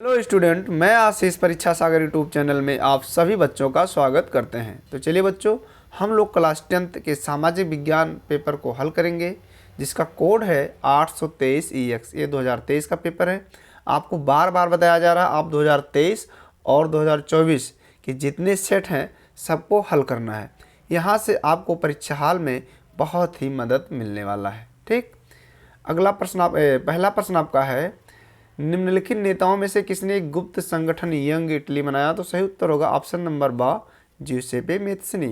Hello student, मैं आशीष परीक्षा सागर YouTube channel में आप सभी बच्चों का स्वागत करते हैं। तो चलिए बच्चों, हम लोग क्लास 10th के सामाजिक विज्ञान पेपर को हल करेंगे, जिसका कोड है 823 EX। ये 2023 का पेपर है। आपको बार बार बताया जा रहा है, आप 2023 और 2024 के जितने सेट हैं सबको हल करना है। यहाँ से आपको परीक्षा हाल में बहुत ही मदद मिलने वाला है। ठीक, अगला प्रश्न पहला प्रश्न आपका है, निम्नलिखित नेताओं में से किसने एक गुप्त संगठन यंग इटली बनाया? तो सही उत्तर होगा ऑप्शन नंबर बा, ज्यूसेपे मेत्सनी।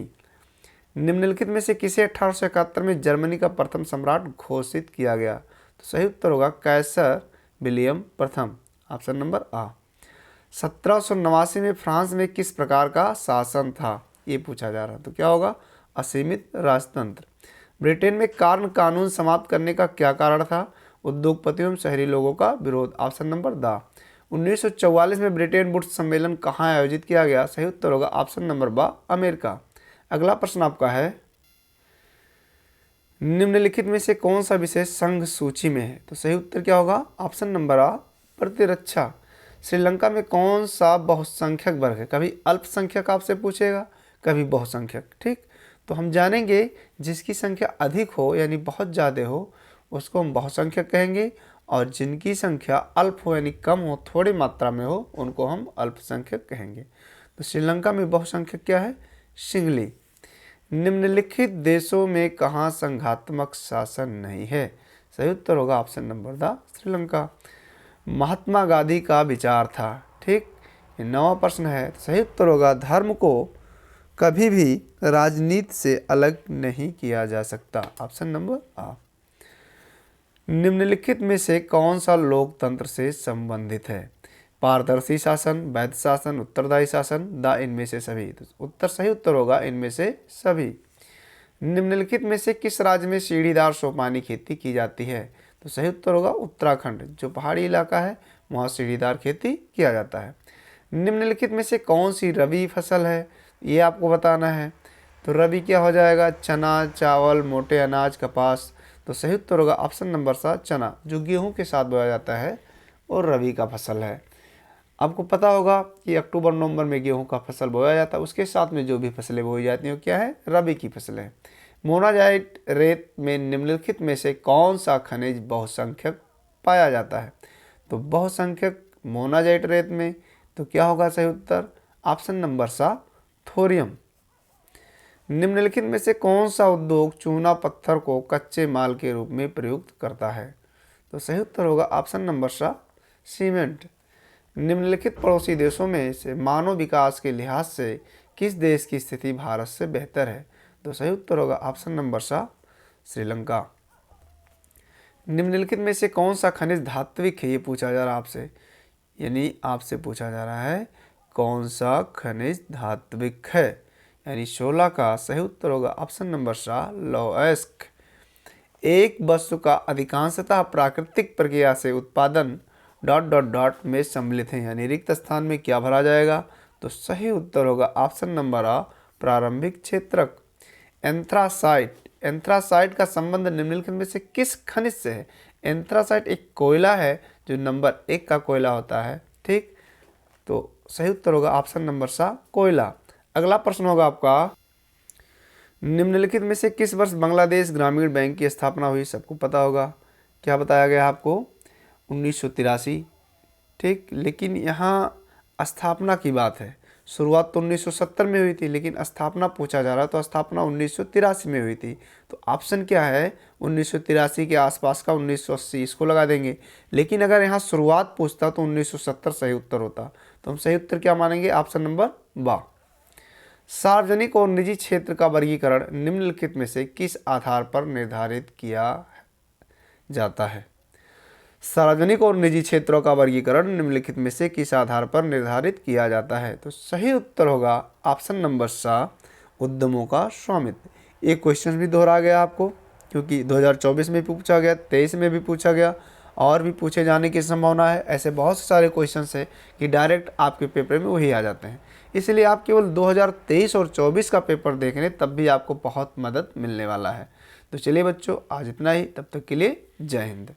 निम्नलिखित में से किसे 1871 में जर्मनी का प्रथम सम्राट घोषित किया गया? तो सही उत्तर होगा कैसर विलियम प्रथम, ऑप्शन नंबर आ। 1789 में फ्रांस में किस प्रकार का शासन था? ये पूछा जा रहा, तो क्या होगा? असीमित राजतंत्र। ब्रिटेन में कार्न कानून समाप्त करने का क्या कारण था? उद्योगपतियों एवं शहरी लोगों का विरोध, ऑप्शन नंबर दा। 1944 में ब्रिटेन वुड्स सम्मेलन कहाँ आयोजित किया गया? सही उत्तर होगा ऑप्शन नंबर बा, अमेरिका। अगला प्रश्न आपका है, निम्नलिखित में से कौन सा विषय संघ सूची में है? तो सही उत्तर क्या होगा? ऑप्शन नंबर आ, प्रतिरक्षा। श्रीलंका में कौन सा बहुसंख्यक वर्ग है? कभी अल्पसंख्यक आपसे पूछेगा, कभी बहुसंख्यक। ठीक, तो हम जानेंगे जिसकी संख्या अधिक हो यानी बहुत ज़्यादा हो उसको हम बहुसंख्यक कहेंगे, और जिनकी संख्या अल्प हो यानी कम हो, थोड़ी मात्रा में हो, उनको हम अल्पसंख्यक कहेंगे। तो श्रीलंका में बहुसंख्यक क्या है? सिंगली। निम्नलिखित देशों में कहाँ संघात्मक शासन नहीं है? सही उत्तर होगा option number the, Sri Lanka. Mahatma Gandhi का विचार था। ठीक, ये 9वां प्रश्न है। सही उत्तर होगा धर्म को कभी भी राजनीति से अलग नहीं किया जा सकता, ऑप्शन नंबर आ। निम्नलिखित में से कौन सा लोकतंत्र से संबंधित है? पारदर्शी शासन, वैध शासन, उत्तरदायी शासन, द इनमें से सभी। तो उत्तर सही उत्तर होगा इनमें से सभी। निम्नलिखित में से किस राज्य में सीढ़ीदार सोपानी खेती की जाती है? तो सही उत्तर होगा उत्तराखंड, जो पहाड़ी इलाका है वहाँ सीढ़ीदार खेती किया जाता है। निम्नलिखित में से कौन सी रबी फसल है? ये आपको बताना है। तो रबी क्या हो जाएगा? चना, चावल, मोटे अनाज, कपास। तो सही उत्तर होगा ऑप्शन नंबर सा, चना, जो गेहूं के साथ बोया जाता है और रबी का फसल है। आपको पता होगा कि अक्टूबर नवंबर में गेहूं का फसल बोया जाता है, उसके साथ में जो भी फसलें बोई जाती हैं वो क्या है? रबी की फसलें। मोनाजाइट रेत में निम्नलिखित में से कौन सा खनिज बहुसंख्यक पाया जाता है? तो बहुसंख्यक मोनाजाइट रेत में, तो क्या होगा सही उत्तर? ऑप्शन नंबर सा, थोरियम। निम्नलिखित में से कौन सा उद्योग चूना पत्थर को कच्चे माल के रूप में प्रयुक्त करता है? तो सही उत्तर होगा ऑप्शन नंबर सा, सीमेंट। निम्नलिखित पड़ोसी देशों में से मानव विकास के लिहाज से किस देश की स्थिति भारत से बेहतर है? तो सही उत्तर होगा ऑप्शन नंबर सा, श्रीलंका। निम्नलिखित में से कौन सा खनिज धात्विक है? ये पूछा जा रहा है आपसे, यानी आपसे पूछा जा रहा है कौन सा खनिज धात्विक है, यानी 16 का सही उत्तर होगा ऑप्शन नंबर सा, लौहस्क। एक वस्तु का अधिकांशतः प्राकृतिक प्रक्रिया से उत्पादन ... में सम्मिलित है, यानी रिक्त स्थान में क्या भरा जाएगा? तो सही उत्तर होगा ऑप्शन नंबर आ, प्रारंभिक क्षेत्रक। एंथ्रासाइट, एंथ्रासाइट का संबंध निम्नलिखित में से किस खनिज से है? एंथ्रासाइट एक कोयला है जो नंबर 1 का कोयला होता है। ठीक, तो सही उत्तर होगा ऑप्शन नंबर सा, कोयला। अगला प्रश्न होगा आपका, निम्नलिखित में से किस वर्ष बांग्लादेश ग्रामीण बैंक की स्थापना हुई? सबको पता होगा, क्या बताया गया आपको? 1983। ठीक, लेकिन यहाँ स्थापना की बात है। शुरुआत तो 1970 में हुई थी, लेकिन स्थापना पूछा जा रहा है, तो स्थापना 1983 में हुई थी। तो ऑप्शन क्या है? 1983 के आसपास का 1980, इसको लगा देंगे। लेकिन अगर यहाँ शुरुआत पूछता तो 1970 सही उत्तर होता। तो हम सही उत्तर क्या मानेंगे? ऑप्शन नंबर बा। सार्वजनिक और निजी क्षेत्र का वर्गीकरण निम्नलिखित में से किस आधार पर निर्धारित किया जाता है? सार्वजनिक और निजी क्षेत्रों का वर्गीकरण निम्नलिखित में से किस आधार पर निर्धारित किया जाता है? तो सही उत्तर होगा ऑप्शन नंबर सा, उद्यमों का स्वामित्व। एक क्वेश्चन भी दोहरा गया आपको, क्योंकि 2024 में भी पूछा गया, 23 में भी पूछा गया, और भी पूछे जाने की संभावना है। ऐसे बहुत सारे क्वेश्चन है कि डायरेक्ट आपके पेपर में वही आ जाते हैं। इसलिए आप केवल 2023 और 24 का पेपर देख लें, तब भी आपको बहुत मदद मिलने वाला है। तो चलिए बच्चों, आज इतना ही, तब तक के लिए जय हिंद।